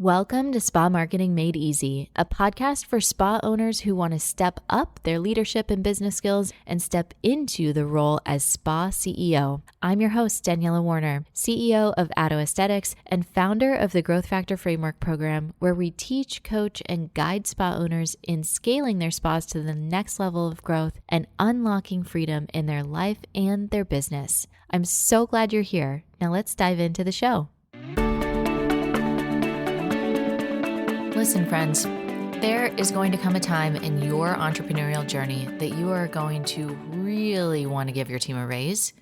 Welcome to Spa Marketing Made Easy, a podcast for spa owners who want to step up their leadership and business skills and step into the role as spa CEO. I'm your host, Daniela Warner, CEO of Atto Aesthetics and founder of the Growth Factor Framework program, where we teach, coach, and guide spa owners in scaling their spas to the next level of growth and unlocking freedom in their life and their business. I'm so glad you're here. Now let's dive into the show. Listen, friends, there is going to come a time in your entrepreneurial journey that you are going to really want to give your team a raise,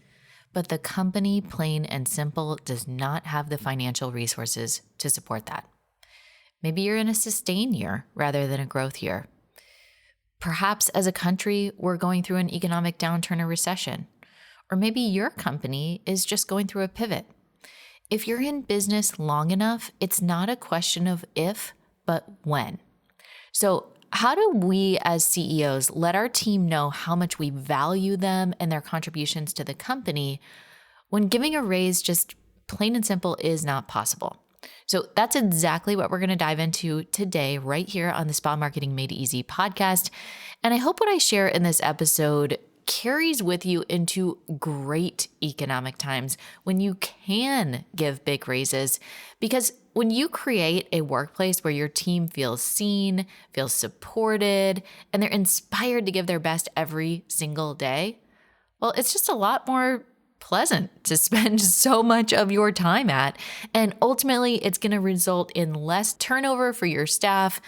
but the company, plain and simple, does not have the financial resources to support that. Maybe you're in a sustain year rather than a growth year. Perhaps as a country, we're going through an economic downturn or recession, or maybe your company is just going through a pivot. If you're in business long enough, it's not a question of if, but when. So how do we as CEOs let our team know how much we value them and their contributions to the company when giving a raise just plain and simple is not possible? So that's exactly what we're going to dive into today right here on the Spa Marketing Made Easy podcast. And I hope what I share in this episode carries with you into great economic times when you can give big raises, because when you create a workplace where your team feels seen, feels supported, and they're inspired to give their best every single day, well, it's just a lot more pleasant to spend so much of your time at. And ultimately, it's going to result in less turnover for your staff,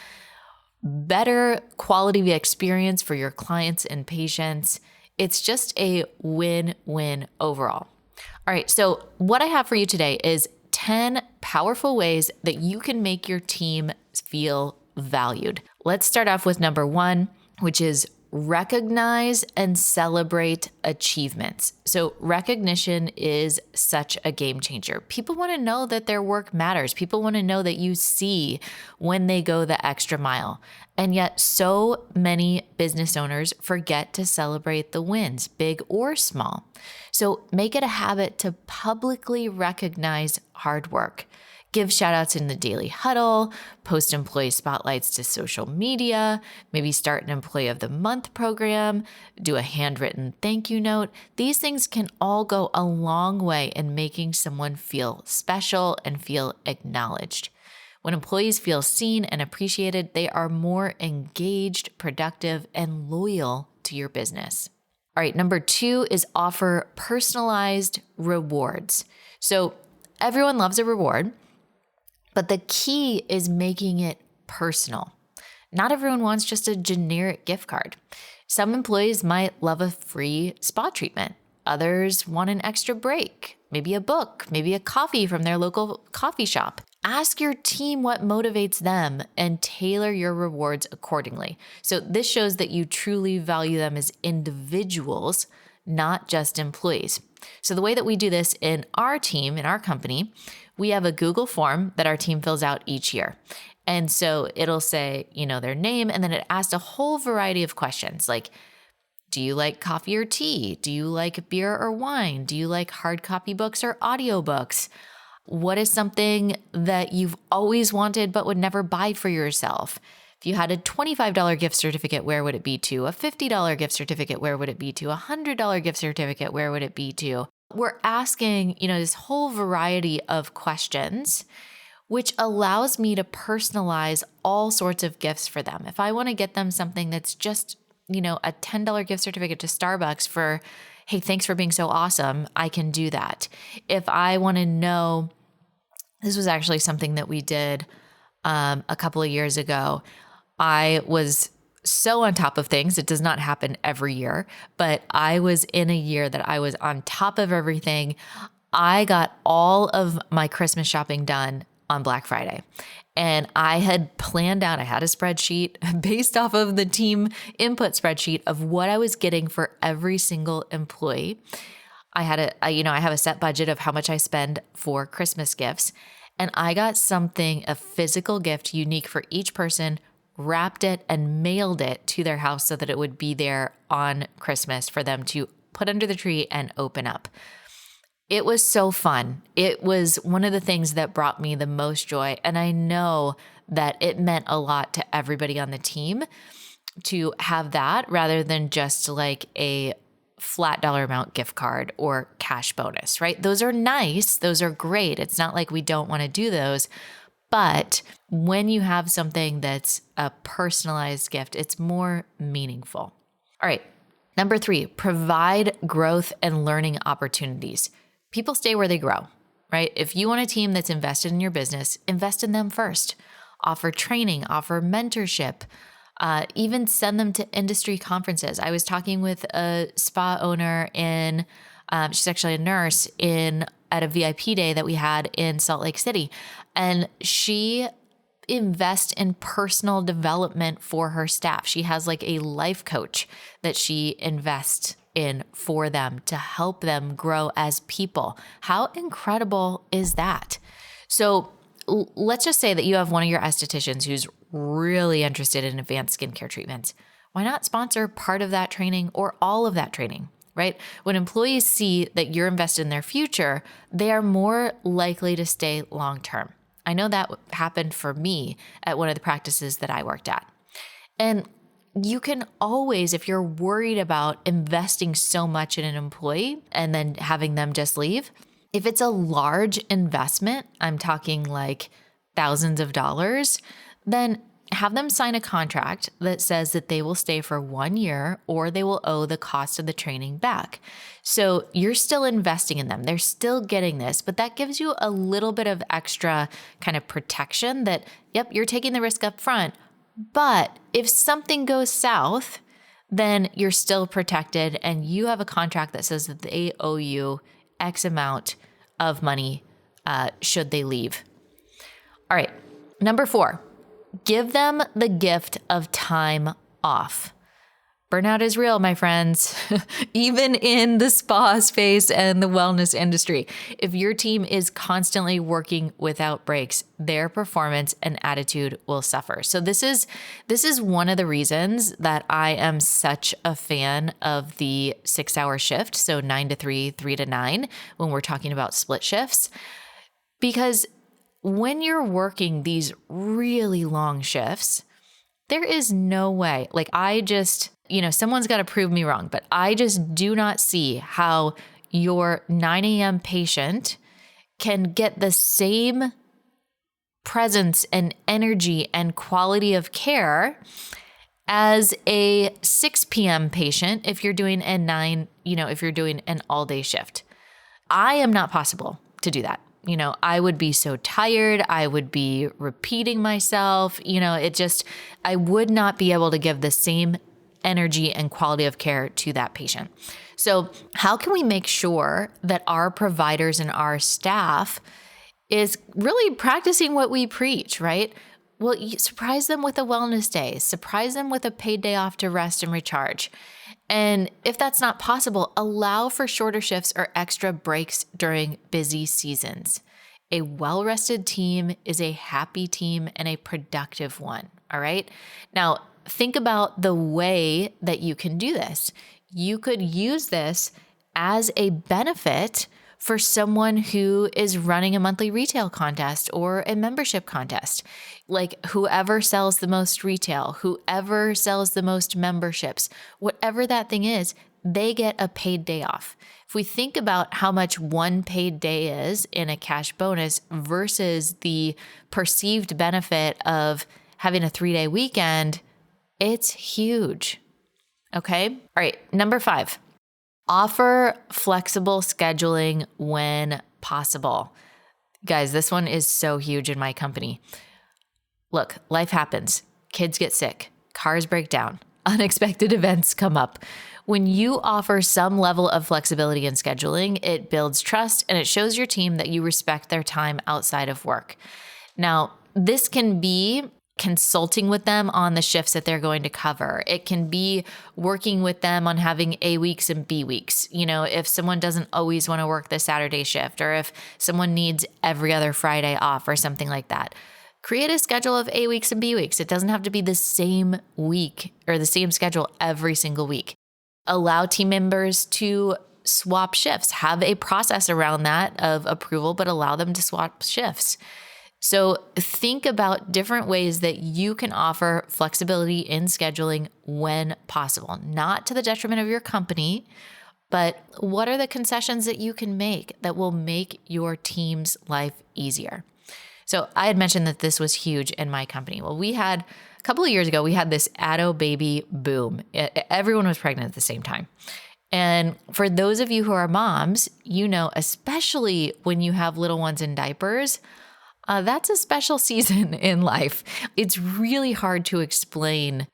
better quality of experience for your clients and patients. It's just a win-win overall. All right, so what I have for you today is 10 powerful ways that you can make your team feel valued. Let's start off with number 1, which is recognize and celebrate achievements. So recognition is such a game changer. People want to know that their work matters. People want to know that you see when they go the extra mile. And yet so many business owners forget to celebrate the wins, big or small. So make it a habit to publicly recognize hard work. Give shout outs in the daily huddle, post employee spotlights to social media, maybe start an employee of the month program, do a handwritten thank you note. These things can all go a long way in making someone feel special and feel acknowledged. When employees feel seen and appreciated, they are more engaged, productive, and loyal to your business. All right, number 2 is offer personalized rewards. So everyone loves a reward, but the key is making it personal. Not everyone wants just a generic gift card. Some employees might love a free spa treatment. Others want an extra break, maybe a book, maybe a coffee from their local coffee shop. Ask your team what motivates them and tailor your rewards accordingly. So this shows that you truly value them as individuals, not just employees. So the way that we do this in our team, in our company, we have a Google form that our team fills out each year. And so it'll say, their name, and then it asks a whole variety of questions like, do you like coffee or tea? Do you like beer or wine? Do you like hard copy books or audiobooks? What is something that you've always wanted but would never buy for yourself? If you had a $25 gift certificate, where would it be to? A $50 gift certificate, where would it be to? A $100 gift certificate, where would it be to? We're asking, this whole variety of questions, which allows me to personalize all sorts of gifts for them. If I want to get them something that's just, a $10 gift certificate to Starbucks for, hey, thanks for being so awesome, I can do that. If I want to know, this was actually something that we did a couple of years ago. I was so on top of things. It does not happen every year, but I was in a year that I was on top of everything. I got all of my Christmas shopping done on Black Friday. And I had planned out, I had a spreadsheet based off of the team input spreadsheet of what I was getting for every single employee. I had I have a set budget of how much I spend for Christmas gifts. And I got something, a physical gift unique for each person, wrapped it and mailed it to their house so that it would be there on Christmas for them to put under the tree and open up. It was so fun. It was one of the things that brought me the most joy. And I know that it meant a lot to everybody on the team to have that rather than just like a flat dollar amount gift card or cash bonus, right? Those are nice. Those are great. It's not like we don't want to do those. But when you have something that's a personalized gift, it's more meaningful. All right. Number 3, provide growth and learning opportunities. People stay where they grow, right? If you want a team that's invested in your business, invest in them first. Offer training, offer mentorship, even send them to industry conferences. I was talking with a spa owner she's actually a nurse at a VIP day that we had in Salt Lake City. And she invests in personal development for her staff. She has like a life coach that she invests in for them to help them grow as people. How incredible is that? So let's just say that you have one of your estheticians who's really interested in advanced skincare treatments. Why not sponsor part of that training or all of that training, right? When employees see that you're invested in their future, they are more likely to stay long-term. I know that happened for me at one of the practices that I worked at. And you can always, if you're worried about investing so much in an employee and then having them just leave, if it's a large investment, I'm talking like thousands of dollars, then have them sign a contract that says that they will stay for 1 year or they will owe the cost of the training back. So you're still investing in them. They're still getting this, but that gives you a little bit of extra kind of protection that, yep, you're taking the risk up front. But if something goes south, then you're still protected and you have a contract that says that they owe you X amount of money should they leave. All right. Number 4, give them the gift of time off. Burnout is real, my friends, even in the spa space and the wellness industry. If your team is constantly working without breaks, their performance and attitude will suffer. So this is one of the reasons that I am such a fan of the 6-hour shift. So 9 to 3, 3 to 9, when we're talking about split shifts, because when you're working these really long shifts, there is no way, like someone's got to prove me wrong, but I just do not see how your 9 a.m. patient can get the same presence and energy and quality of care as a 6 p.m. patient if you're doing if you're doing an all-day shift. I am not possible to do that. I would be so tired. I would be repeating myself. I would not be able to give the same energy and quality of care to that patient. So how can we make sure that our providers and our staff is really practicing what we preach, right? Well, you surprise them with a wellness day, surprise them with a paid day off to rest and recharge. And if that's not possible, allow for shorter shifts or extra breaks during busy seasons. A well-rested team is a happy team and a productive one, all right? Now, think about the way that you can do this. You could use this as a benefit for someone who is running a monthly retail contest or a membership contest. Like whoever sells the most retail, whoever sells the most memberships, whatever that thing is, they get a paid day off. If we think about how much one paid day is in a cash bonus versus the perceived benefit of having a 3-day weekend, it's huge. Okay. All right. Number 5. Offer flexible scheduling when possible. Guys, this one is so huge in my company. Look, life happens. Kids get sick. Cars break down. Unexpected events come up. When you offer some level of flexibility in scheduling, it builds trust and it shows your team that you respect their time outside of work. Now, this can be consulting with them on the shifts that they're going to cover. It can be working with them on having A weeks and B weeks. If someone doesn't always want to work the Saturday shift, or if someone needs every other Friday off or something like that. Create a schedule of A weeks and B weeks. It doesn't have to be the same week or the same schedule every single week. Allow team members to swap shifts. Have a process around that of approval, but allow them to swap shifts. So think about different ways that you can offer flexibility in scheduling when possible, not to the detriment of your company, but what are the concessions that you can make that will make your team's life easier? So I had mentioned that this was huge in my company. Well, a couple of years ago, we had this Addo baby boom. Everyone was pregnant at the same time. And for those of you who are moms, especially when you have little ones in diapers, that's a special season in life. It's really hard to explain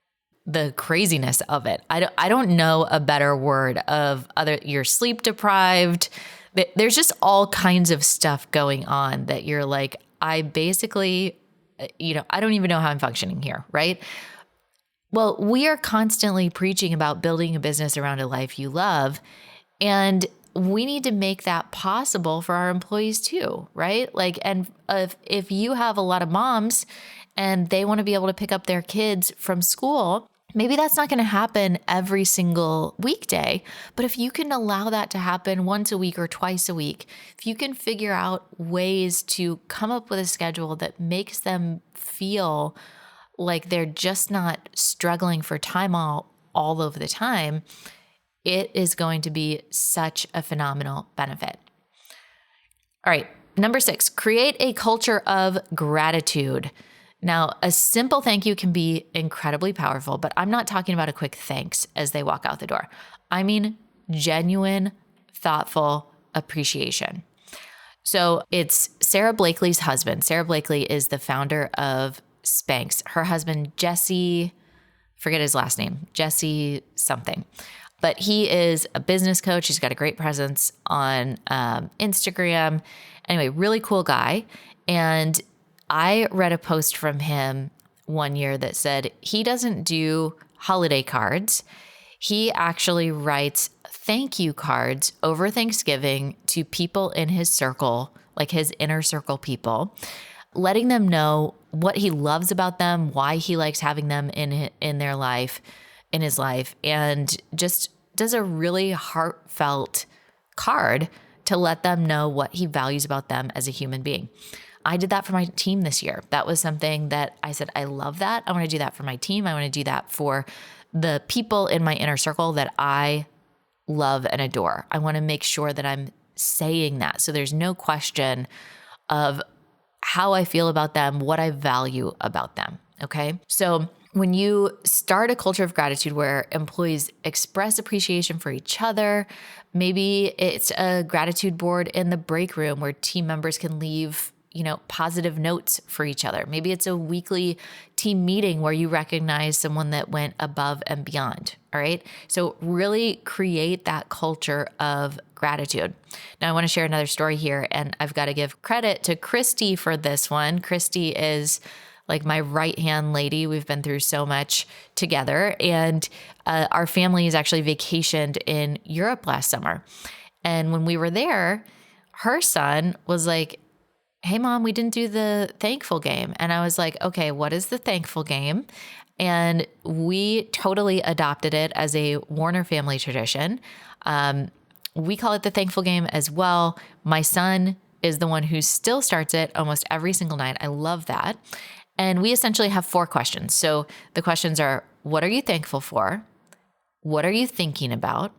the craziness of it. I don't know a better word you're sleep deprived. There's just all kinds of stuff going on that you're like, I basically, I don't even know how I'm functioning here, right? Well, we are constantly preaching about building a business around a life you love, and we need to make that possible for our employees too, right? And if you have a lot of moms and they want to be able to pick up their kids from school, maybe that's not going to happen every single weekday, but if you can allow that to happen once a week or twice a week, if you can figure out ways to come up with a schedule that makes them feel like they're just not struggling for time all over the time, it is going to be such a phenomenal benefit. All right, number 6, create a culture of gratitude. Now, a simple thank you can be incredibly powerful, but I'm not talking about a quick thanks as they walk out the door. I mean genuine, thoughtful appreciation. So it's Sarah Blakely's husband. Sarah Blakely is the founder of Spanx. Her husband, Jesse, forget his last name, Jesse something. But he is a business coach. He's got a great presence on Instagram. Anyway, really cool guy. And I read a post from him one year that said he doesn't do holiday cards. He actually writes thank you cards over Thanksgiving to people in his circle, like his inner circle people, letting them know what he loves about them, why he likes having them in their life, in his life, and just does a really heartfelt card to let them know what he values about them as a human being. I did that for my team this year. That was something that I said, I love that. I want to do that for my team. I want to do that for the people in my inner circle that I love and adore. I want to make sure that I'm saying that. So there's no question of how I feel about them, what I value about them. Okay. So when you start a culture of gratitude where employees express appreciation for each other, maybe it's a gratitude board in the break room where team members can leave, positive notes for each other. Maybe it's a weekly team meeting where you recognize someone that went above and beyond. All right. So really create that culture of gratitude. Now I want to share another story here, and I've got to give credit to Christy for this one. Christy is like my right-hand lady. We've been through so much together, and our family is actually vacationed in Europe last summer. And when we were there, her son was like, hey mom, we didn't do the thankful game. And I was like, okay, what is the thankful game? And we totally adopted it as a Warner family tradition. We call it the thankful game as well. My son is the one who still starts it almost every single night. I love that. And we essentially have 4 questions. So the questions are, what are you thankful for? What are you thinking about?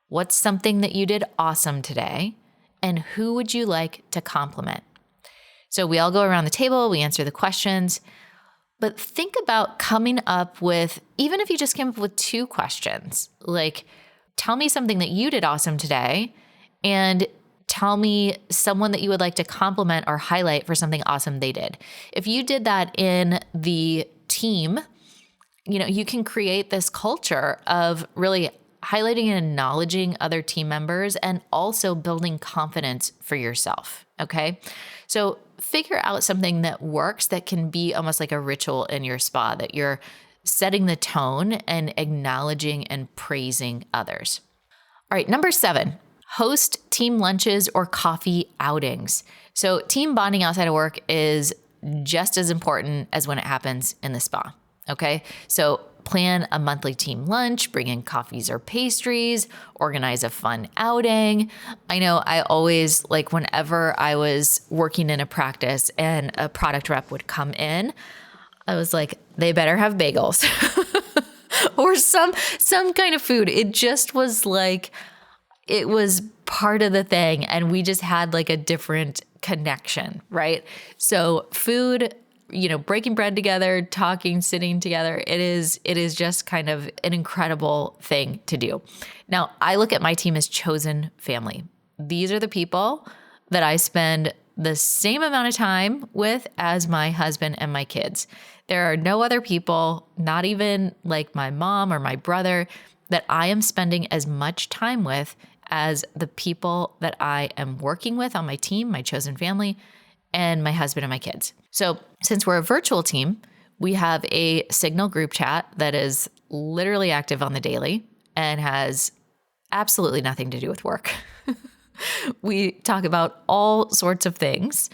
What's something that you did awesome today? And who would you like to compliment? So we all go around the table, we answer the questions, but think about coming up with, even if you just came up with 2 questions, like tell me something that you did awesome today, and tell me someone that you would like to compliment or highlight for something awesome they did. If you did that in the team, you can create this culture of really highlighting and acknowledging other team members and also building confidence for yourself. Okay. So figure out something that works that can be almost like a ritual in your spa, that you're setting the tone and acknowledging and praising others. All right. Number 7, host team lunches or coffee outings. So team bonding outside of work is just as important as when it happens in the spa. Okay. So plan a monthly team lunch, bring in coffees or pastries, organize a fun outing. I know I always, like, whenever I was working in a practice and a product rep would come in, I was like, they better have bagels or some kind of food. It just was like, it was part of the thing. And we just had like a different connection, right? So food, breaking bread together, talking, sitting together, it is just kind of an incredible thing to do. Now, I look at my team as chosen family. These are the people that I spend the same amount of time with as my husband and my kids. There are no other people, not even like my mom or my brother, that I am spending as much time with as the people that I am working with on my team, my chosen family, and my husband and my kids. So since we're a virtual team, we have a Signal group chat that is literally active on the daily and has absolutely nothing to do with work. We talk about all sorts of things.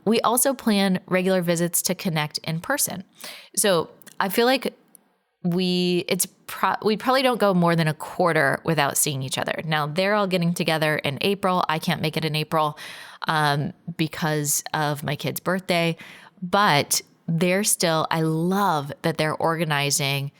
We also plan regular visits to connect in person. So I feel like we probably don't go more than a quarter without seeing each other. Now, they're all getting together in April. I can't make it in April because of my kid's birthday, but I love that they're organizing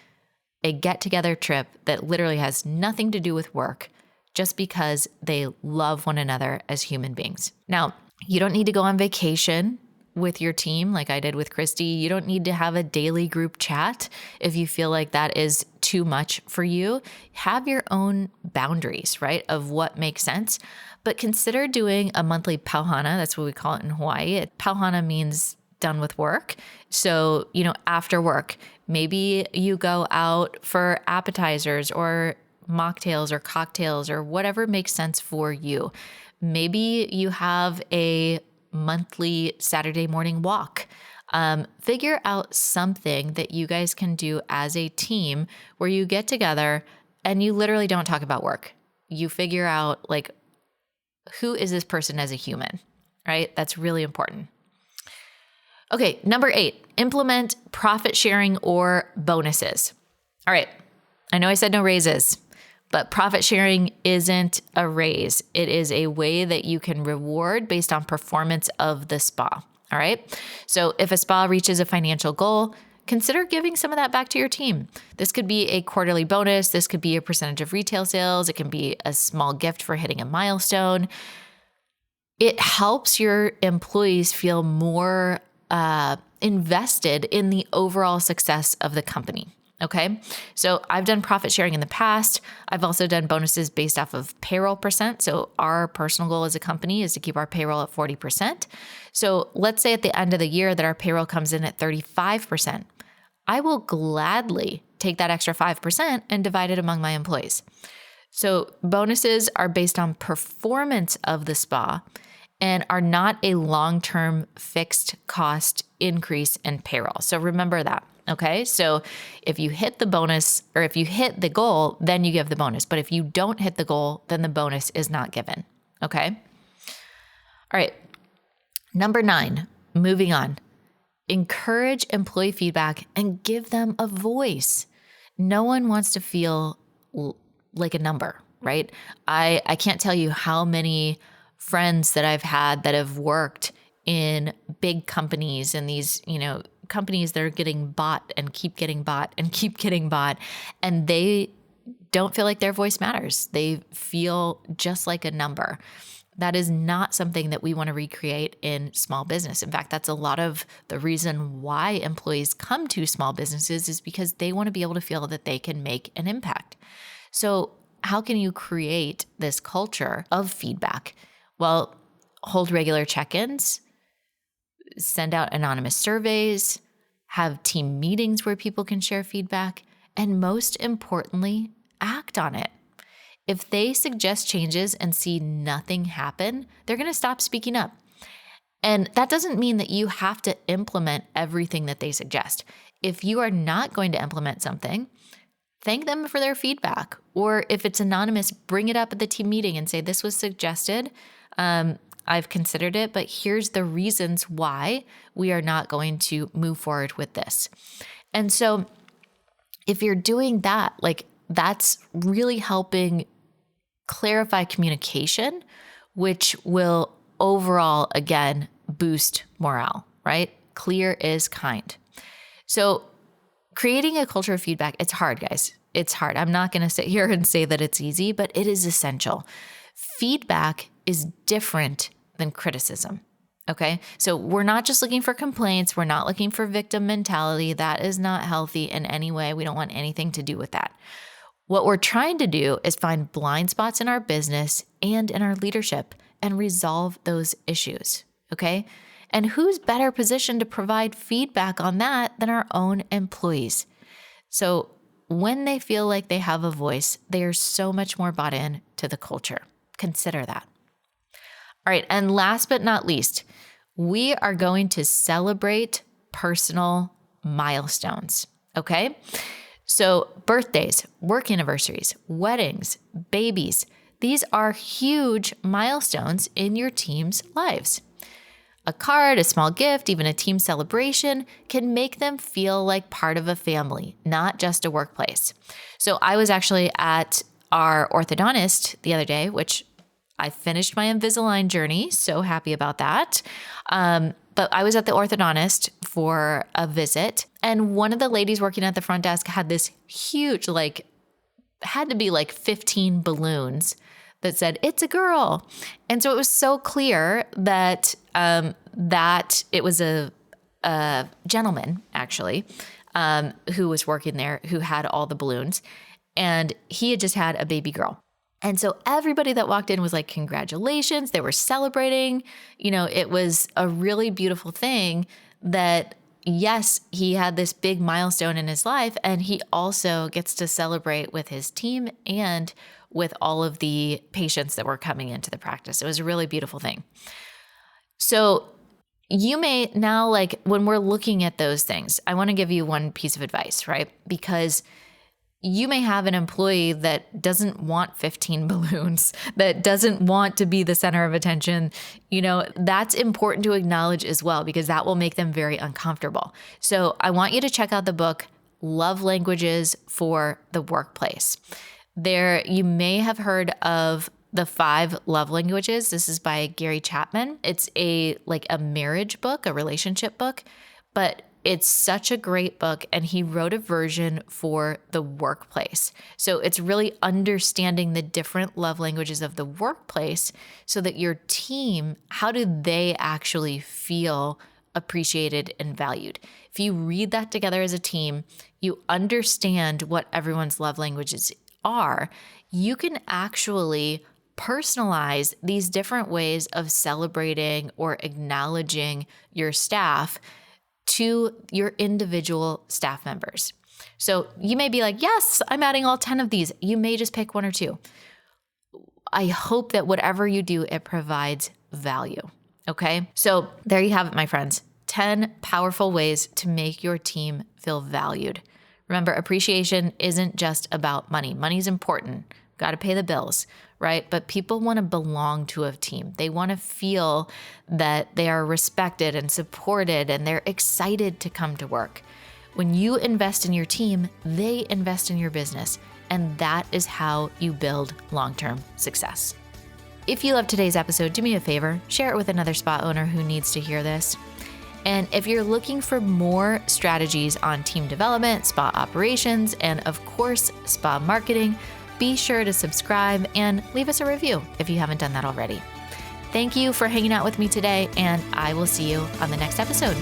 a get-together trip that literally has nothing to do with work, just because they love one another as human beings. Now, you don't need to go on vacation with your team like I did with Christy. You don't need to have a daily group chat if you feel like that is too much for you. Have your own boundaries, right, of what makes sense. But consider doing a monthly pauhana. That's what we call it in Hawaii. Pauhana means done with work. So, after work, maybe you go out for appetizers or mocktails or cocktails or whatever makes sense for you. Maybe you have a monthly Saturday morning walk. Figure out something that you guys can do as a team where you get together and you literally don't talk about work. You figure out, like, who is this person as a human, right? That's really important. Okay, number 8, implement profit sharing or bonuses. All right, I know I said no raises, but profit sharing isn't a raise. It is a way that you can reward based on performance of the spa. All right. So if a spa reaches a financial goal, consider giving some of that back to your team. This could be a quarterly bonus. This could be a percentage of retail sales. It can be a small gift for hitting a milestone. It helps your employees feel more invested in the overall success of the company. Okay. So I've done profit sharing in the past. I've also done bonuses based off of payroll percent. So our personal goal as a company is to keep our payroll at 40%. So let's say at the end of the year that our payroll comes in at 35%. I will gladly take that extra 5% and divide it among my employees. So bonuses are based on performance of the spa and are not a long-term fixed cost increase in payroll. So remember that. Okay. So if you hit the bonus, or if you hit the goal, then you give the bonus. But if you don't hit the goal, then the bonus is not given. Okay. All right. Number 9, moving on. Encourage employee feedback and give them a voice. No one wants to feel like a number, right? I can't tell you how many friends that I've had that have worked in big companies and these, companies that are getting bought and keep getting bought and keep getting bought, and they don't feel like their voice matters. They feel just like a number. That is not something that we want to recreate in small business. In fact, that's a lot of the reason why employees come to small businesses, is because they want to be able to feel that they can make an impact. So how can you create this culture of feedback? Well, hold regular check-ins, send out anonymous surveys, have team meetings where people can share feedback, and most importantly, act on it. If they suggest changes and see nothing happen, they're going to stop speaking up. And that doesn't mean that you have to implement everything that they suggest. If you are not going to implement something, thank them for their feedback. Or if it's anonymous, bring it up at the team meeting and say, this was suggested. I've considered it, but here's the reasons why we are not going to move forward with this. And so if you're doing that, like that's really helping clarify communication, which will overall, again, boost morale, right? Clear is kind. So creating a culture of feedback, it's hard, guys. It's hard. I'm not going to sit here and say that it's easy, but it is essential. Feedback is different than criticism. Okay. So we're not just looking for complaints. We're not looking for victim mentality. That is not healthy in any way. We don't want anything to do with that. What we're trying to do is find blind spots in our business and in our leadership and resolve those issues. Okay. And who's better positioned to provide feedback on that than our own employees? So when they feel like they have a voice, they are so much more bought in to the culture. Consider that. All right. And last but not least, we are going to celebrate personal milestones. Okay. So birthdays, work anniversaries, weddings, babies, these are huge milestones in your team's lives. A card, a small gift, even a team celebration can make them feel like part of a family, not just a workplace. So I was actually at our orthodontist the other day, which I finished my Invisalign journey. So happy about that. But I was at the orthodontist for a visit, and one of the ladies working at the front desk had this huge, had to be 15 balloons that said, "It's a girl." And so it was so clear that that it was a gentleman, actually, who was working there, who had all the balloons, and he had just had a baby girl. And so everybody that walked in was like, congratulations. They were celebrating. It was a really beautiful thing that, yes, he had this big milestone in his life, and he also gets to celebrate with his team and with all of the patients that were coming into the practice. It was a really beautiful thing. So you may now, when we're looking at those things, I want to give you one piece of advice, right? Because you may have an employee that doesn't want 15 balloons, that doesn't want to be the center of attention. That's important to acknowledge as well, because that will make them very uncomfortable. So I want you to check out the book, Love Languages for the Workplace. There, you may have heard of the 5 love languages. This is by Gary Chapman. It's a marriage book, a relationship book, but it's such a great book, and he wrote a version for the workplace. So it's really understanding the different love languages of the workplace so that your team, how do they actually feel appreciated and valued? If you read that together as a team, you understand what everyone's love languages are, you can actually personalize these different ways of celebrating or acknowledging your staff to your individual staff members. So you may be like, yes, I'm adding all 10 of these. You may just pick 1 or 2. I hope that whatever you do, it provides value. Okay. So there you have it, my friends. 10 powerful ways to make your team feel valued. Remember, appreciation isn't just about money. Money's important. Got to pay the bills, right? But people want to belong to a team. They want to feel that they are respected and supported, and they're excited to come to work. When you invest in your team, they invest in your business, and that is how you build long-term success. If you loved today's episode, do me a favor, share it with another spa owner who needs to hear this. And if you're looking for more strategies on team development, spa operations, and of course, spa marketing, be sure to subscribe and leave us a review if you haven't done that already. Thank you for hanging out with me today, and I will see you on the next episode.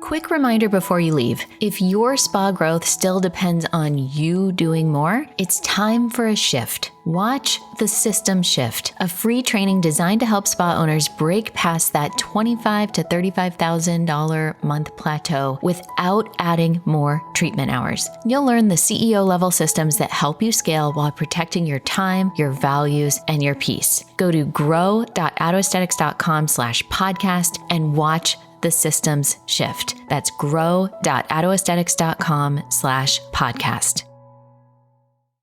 Quick reminder before you leave, if your spa growth still depends on you doing more, it's time for a shift. Watch The System Shift, a free training designed to help spa owners break past that $25,000 to $35,000 month plateau without adding more treatment hours. You'll learn the CEO level systems that help you scale while protecting your time, your values, and your peace. Go to grow.autoaesthetics.com/podcast and watch The Systems Shift. That's grow.autoaesthetics.com/podcast.